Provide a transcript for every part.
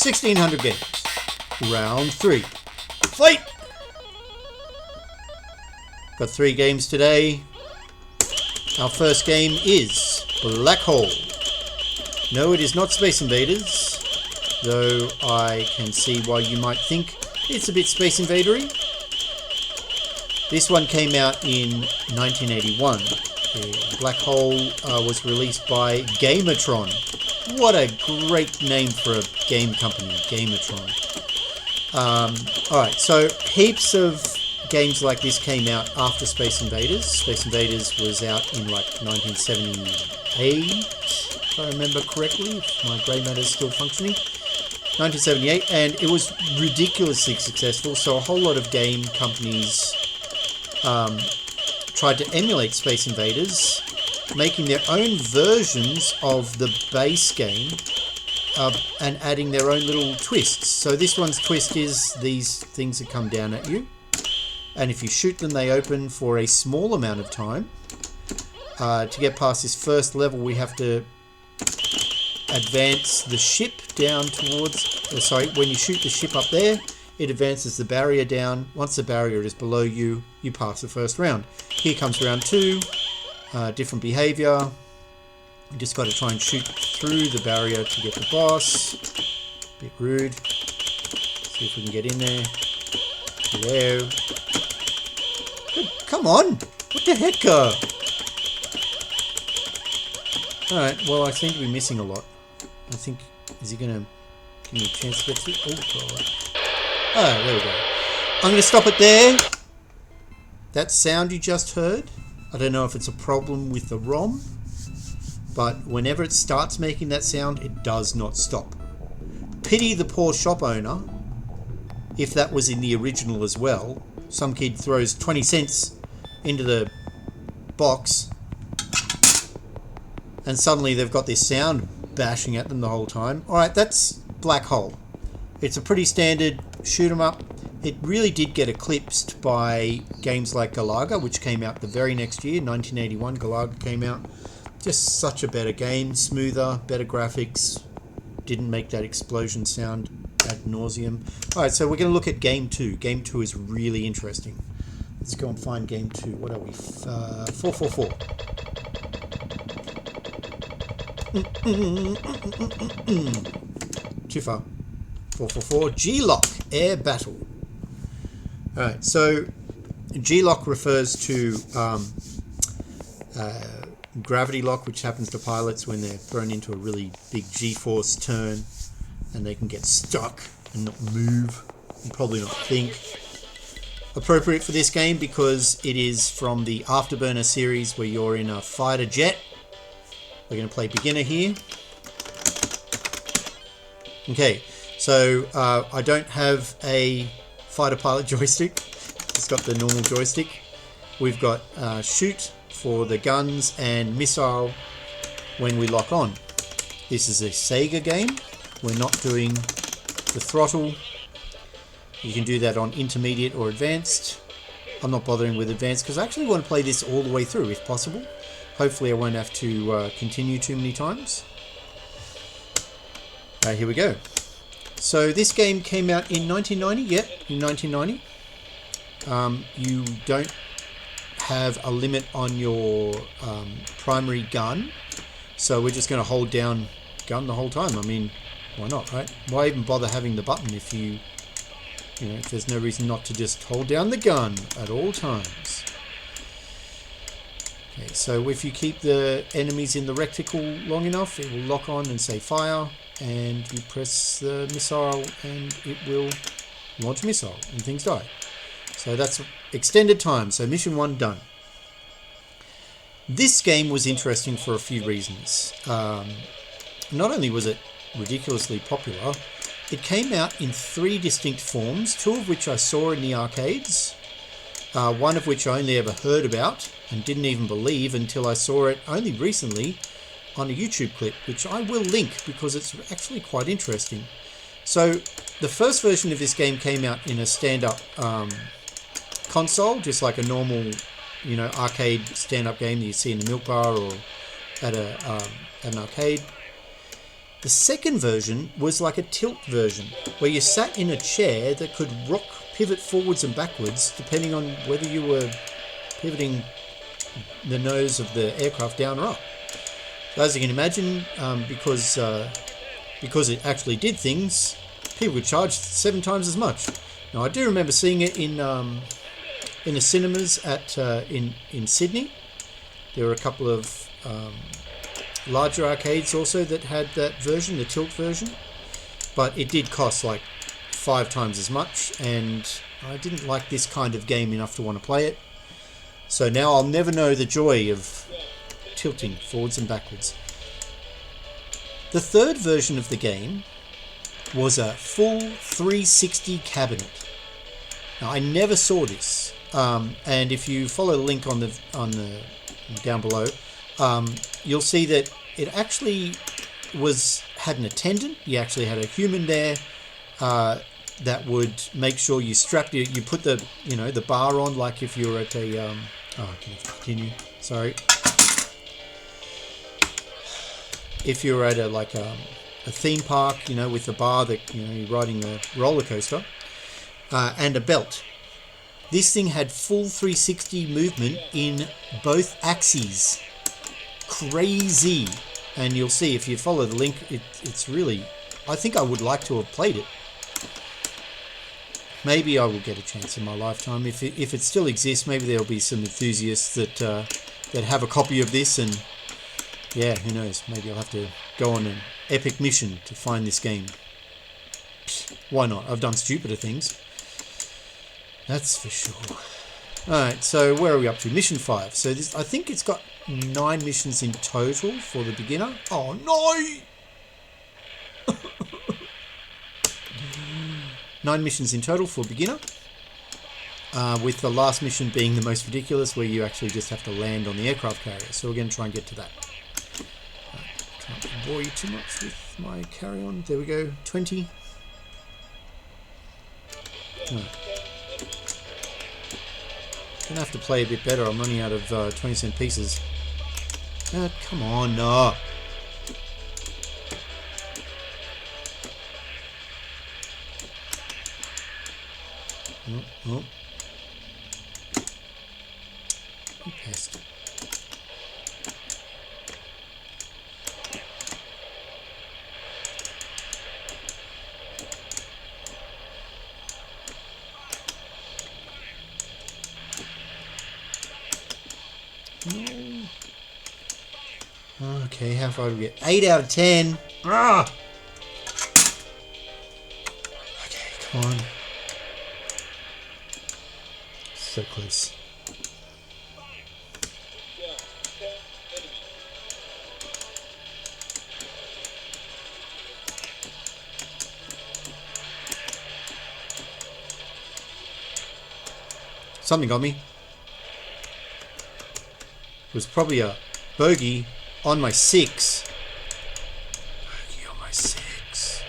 1600 games. Round 3. Fight! Got 3 games today. Our first game is Black Hole. No, it is not Space Invaders, though I can see why you might think it's a bit Space Invadery. This one came out in 1981. The Black Hole was released by Gamatron. What a great name for a game company, Gamatron. Alright, so heaps of games like this came out after Space Invaders. Space Invaders was out in like 1978, if I remember correctly, if my grey matter is still functioning. 1978, and it was ridiculously successful, so a whole lot of game companies tried to emulate Space Invaders, making their own versions of the base game and adding their own little twists. So this one's twist is these things that come down at you, and if you shoot them they open for a small amount of time. To get past this first level we have to advance the ship down towards, when you shoot the ship up there it advances the barrier down. Once the barrier is below you, you pass the first round. Here comes round 2, different behaviour. You just got to try and shoot through the barrier to get the boss. Bit rude. See if we can get in there. Hello. Come on! What the heck? Alright, well I seem to be missing a lot. I think, is he going to give me a chance to get through? Oh god. Oh, there we go. I'm going to stop it there. That sound you just heard, I don't know if it's a problem with the ROM, but whenever it starts making that sound, it does not stop. Pity the poor shop owner, if that was in the original as well. Some kid throws 20 cents into the box, and suddenly they've got this sound bashing at them the whole time. Alright, that's Black Hole. It's a pretty standard shoot 'em up. It really did get eclipsed by games like Galaga, which came out the very next year, 1981. Galaga came out. Just such a better game, smoother, better graphics. Didn't make that explosion sound ad nauseum. Alright, so we're going to look at Game 2. Game 2 is really interesting. Let's go and find Game 2. What are we? 444. Too far. 444. G-Loc Air Battle. Alright, so G-Loc refers to gravity lock, which happens to pilots when they're thrown into a really big G-force turn and they can get stuck and not move and probably not think. Appropriate for this game because it is from the Afterburner series where you're in a fighter jet. We're going to play beginner here. Okay, so I don't have a fighter pilot joystick. It's got the normal joystick. We've got shoot for the guns and missile when we lock on. This is a Sega game. We're not doing the throttle. You can do that on intermediate or advanced. I'm not bothering with advanced because I actually want to play this all the way through if possible. Hopefully I won't have to continue too many times. Here we go. So this game came out in 1990. Yep, in 1990. You don't have a limit on your primary gun, so we're just going to hold down gun the whole time. I mean, why not, right? Why even bother having the button if if there's no reason not to just hold down the gun at all times. Okay, so if you keep the enemies in the reticle long enough, it will lock on and say fire, and you press the missile and it will launch a missile and things die. So that's extended time. So mission 1 done. This game was interesting for a few reasons. Not only was it ridiculously popular, it came out in 3 distinct forms, 2 of which I saw in the arcades, one of which I only ever heard about and didn't even believe until I saw it only recently on a YouTube clip, which I will link because it's actually quite interesting. So the first version of this game came out in a stand-up console, just like a normal, arcade stand-up game that you see in the milk bar or at an arcade. The second version was like a tilt version, where you sat in a chair that could rock, pivot forwards and backwards, depending on whether you were pivoting the nose of the aircraft down or up. So as you can imagine, because it actually did things, people would charge 7 times as much. Now I do remember seeing it in the cinemas in Sydney. There were a couple of larger arcades also that had that version, the tilt version, but it did cost like 5 times as much, and I didn't like this kind of game enough to want to play it. So now I'll never know the joy of tilting forwards and backwards. The third version of the game was a full 360 cabinet. Now I never saw this, and if you follow the link on the down below, you'll see that it actually had an attendant. You actually had a human there that would make sure you strapped you put the bar on, like if you were at a can you continue? Sorry. If you're at a theme park, with the bar that you're riding a roller coaster, and a belt. This thing had full 360 movement in both axes. Crazy. And you'll see if you follow the link, it's really, I think I would like to have played it. Maybe I will get a chance in my lifetime. If it still exists, maybe there'll be some enthusiasts that have a copy of this, and yeah, who knows, maybe I'll have to go on an epic mission to find this game. Why not? I've done stupider things. That's for sure. Alright, so where are we up to? Mission 5. So this, I think it's got 9 missions in total for the beginner. Oh no! 9 missions in total for beginner. With the last mission being the most ridiculous, where you actually just have to land on the aircraft carrier. So we're going to try and get to that. Can't bore you too much with my carry-on. There we go. 20. No. Gonna have to play a bit better. I'm running out of 20-cent pieces. Come on, no. Oh. You pest. No. Okay, how far do we get? 8 out of 10. Ah! Okay, come on. So close. Something got me. It was probably a bogey on my 6. Bogey on my 6.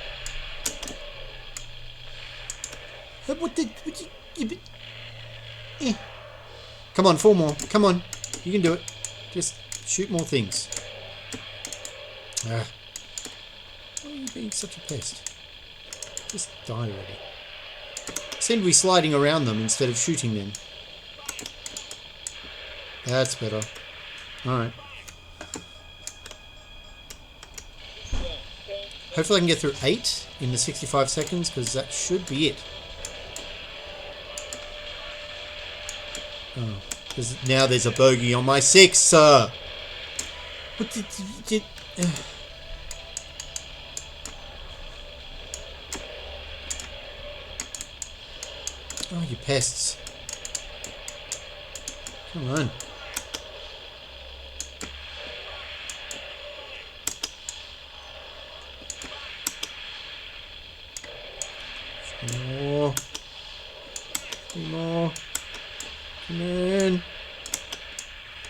Come on, 4 more. Come on. You can do it. Just shoot more things. Why are you being such a pest? Just die already. Seem to be sliding around them instead of shooting them. That's better. Alright. Hopefully I can get through 8 in the 65 seconds, because that should be it. Oh, now there's a bogey on my 6, sir! What did Oh, you pests. Come on. More. 3 more. Come on.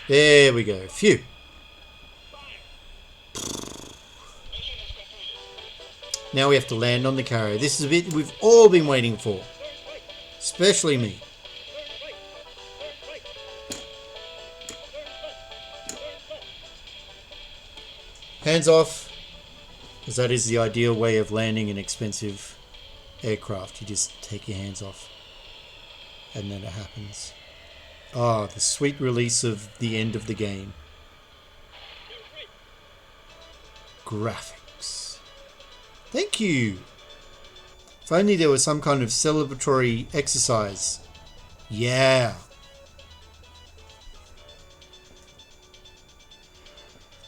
There we go. Phew. Now we have to land on the carrier. This is a bit we've all been waiting for. Especially me. Hands off. Because that is the ideal way of landing an expensive aircraft. You just take your hands off. And then it happens. Ah, the sweet release of the end of the game. Graphics. Thank you. If only there was some kind of celebratory exercise. Yeah.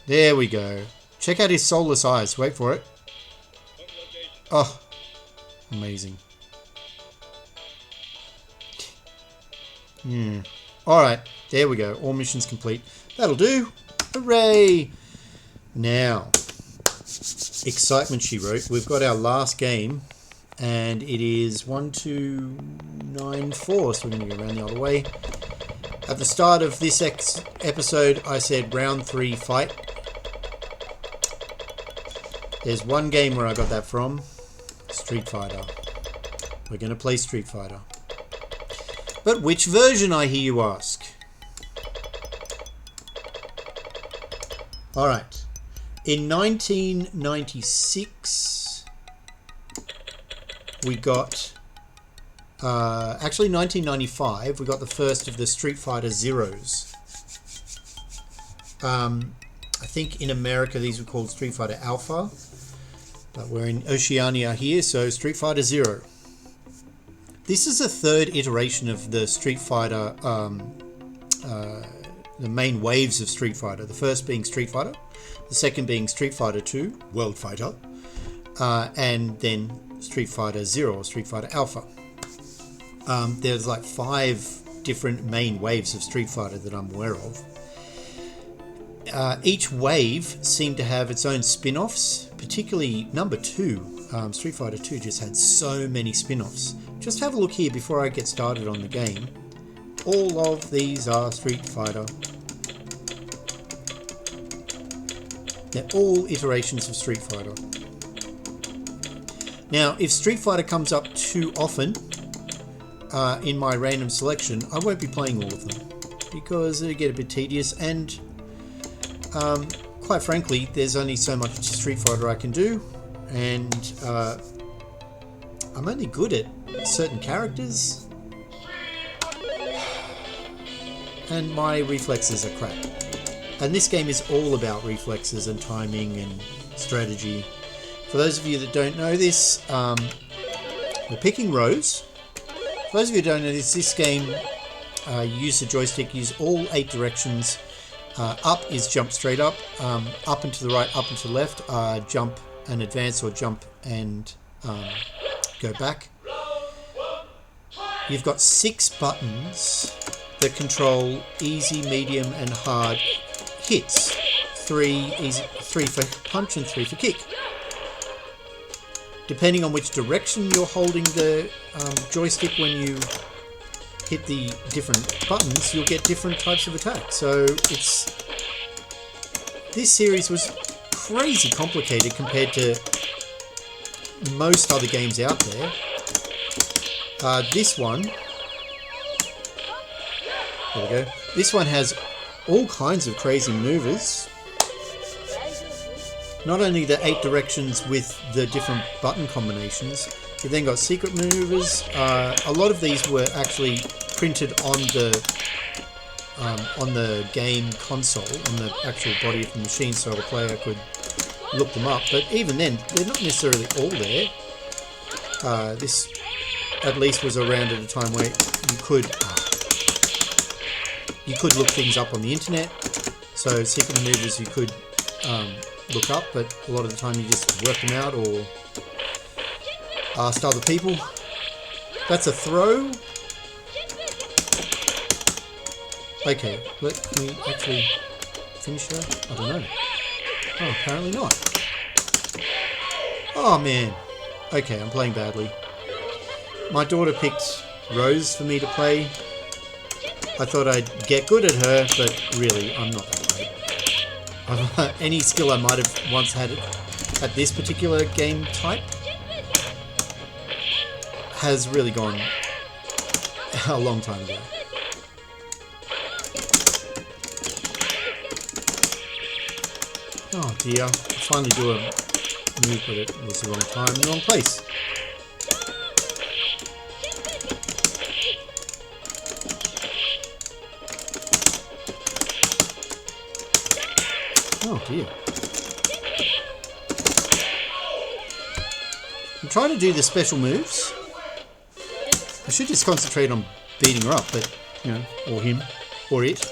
There we go. Check out his soulless eyes. Wait for it. Oh, amazing. Alright, there we go. All missions complete. That'll do. Hooray! Now, excitement, she wrote. We've got our last game, and it is 1294, so we're going to go around the other way. At the start of this episode, I said round 3 fight. There's one game where I got that from. Street Fighter. We're going to play Street Fighter. But which version, I hear you ask? Alright. In 1996, we got... actually, 1995, we got the first of the Street Fighter Zeros. I think in America these were called Street Fighter Alpha. But we're in Oceania here, so Street Fighter Zero. This is a third iteration of the Street Fighter, the main waves of Street Fighter. The first being Street Fighter, the second being Street Fighter 2, World Fighter, and then Street Fighter Zero or Street Fighter Alpha. There's like 5 different main waves of Street Fighter that I'm aware of. Each wave seemed to have its own spin-offs, particularly number 2. Street Fighter 2 just had so many spin-offs. Just have a look here before I get started on the game. All of these are Street Fighter. They're all iterations of Street Fighter. Now, if Street Fighter comes up too often in my random selection, I won't be playing all of them because it'll get a bit tedious, and quite frankly, there's only so much Street Fighter I can do, and I'm only good at certain characters, and my reflexes are crap. And this game is all about reflexes and timing and strategy. For those of you that don't know this, we're picking rows. For those of you who don't know this game, you use the joystick, use all 8 directions. Up is jump straight up, up and to the right, up and to the left, jump and advance, or jump and go back. You've got 6 buttons that control easy, medium and hard hits. 3 for punch and 3 for kick. Depending on which direction you're holding the joystick when you hit the different buttons, you'll get different types of attacks. So this series was crazy complicated compared to most other games out there. This one, there we go. This one has all kinds of crazy maneuvers. Not only the 8 directions with the different button combinations, you've then got secret maneuvers. A lot of these were actually printed on the game console, on the actual body of the machine, so the player could look them up. But even then, they're not necessarily all there. This at least was around at a time where you could look things up on the internet. So secret maneuvers you could look up, but a lot of the time you just work them out or asked other people. That's a throw. Okay, can we actually finish her? I don't know. Oh, apparently not. Oh man. Okay, I'm playing badly. My daughter picked Rose for me to play. I thought I'd get good at her, but really, I'm not that great. Any skill I might have once had at this particular game type has really gone a long time ago. Oh dear, I finally do a move, but it was the wrong time and the wrong place. Oh dear. I'm trying to do the special moves. I should just concentrate on beating her up, but, you know, or him, or it.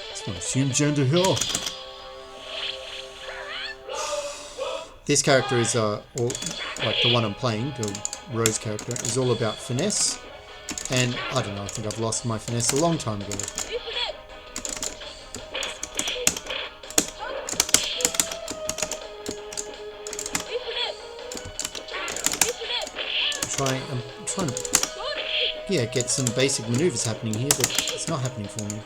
Let's not assume gender here. This character is, like the one I'm playing, the Rose character, is all about finesse. And, I don't know, I think I've lost my finesse a long time ago. I'm trying to, yeah, get some basic maneuvers happening here, but it's not happening for me.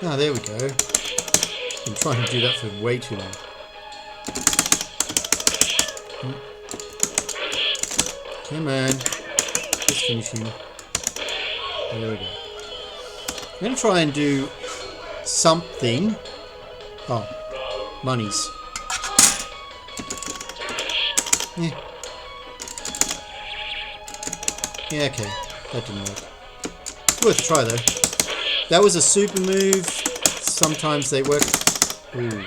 Ah, there we go. Been trying to do that for way too long. Come on. Just finish him. There we go. I'm going to try and do something. Oh, monies. Yeah. Yeah, okay. That didn't work. Worth a try though. That was a super move. Sometimes they work. Ooh.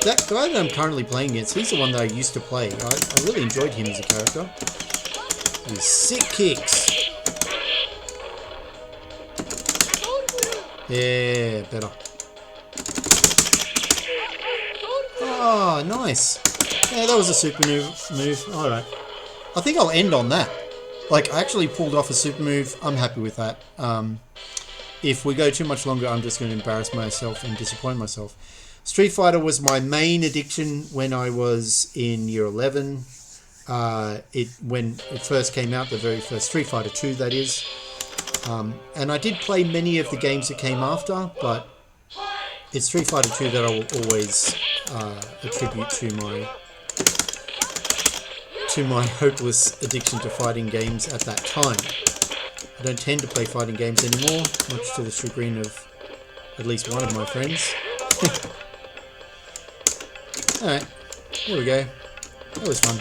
That guy that I'm currently playing against, he's the one that I used to play. I really enjoyed him as a character. His sick kicks. Yeah, better. Oh, nice. Yeah, that was a super move. Alright. I think I'll end on that. Like, I actually pulled off a super move. I'm happy with that. If we go too much longer, I'm just going to embarrass myself and disappoint myself. Street Fighter was my main addiction when I was in year 11. When it first came out, the very first Street Fighter 2, that is. And I did play many of the games that came after, but it's Street Fighter 2 that I will always attribute to my hopeless addiction to fighting games at that time. I don't tend to play fighting games anymore, much to the chagrin of at least one of my friends. Alright, there we go. That was fun.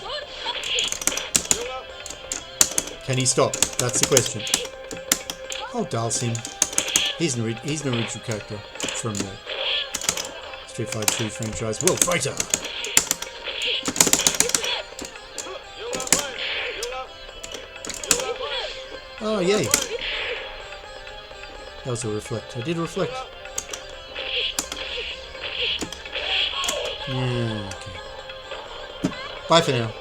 Can he stop? That's the question. I'll dulse him. He's an original character from the Street Fighter 2 franchise. World Fighter! Oh, yay. That was a reflect. I did reflect. Yeah, okay. Bye for now.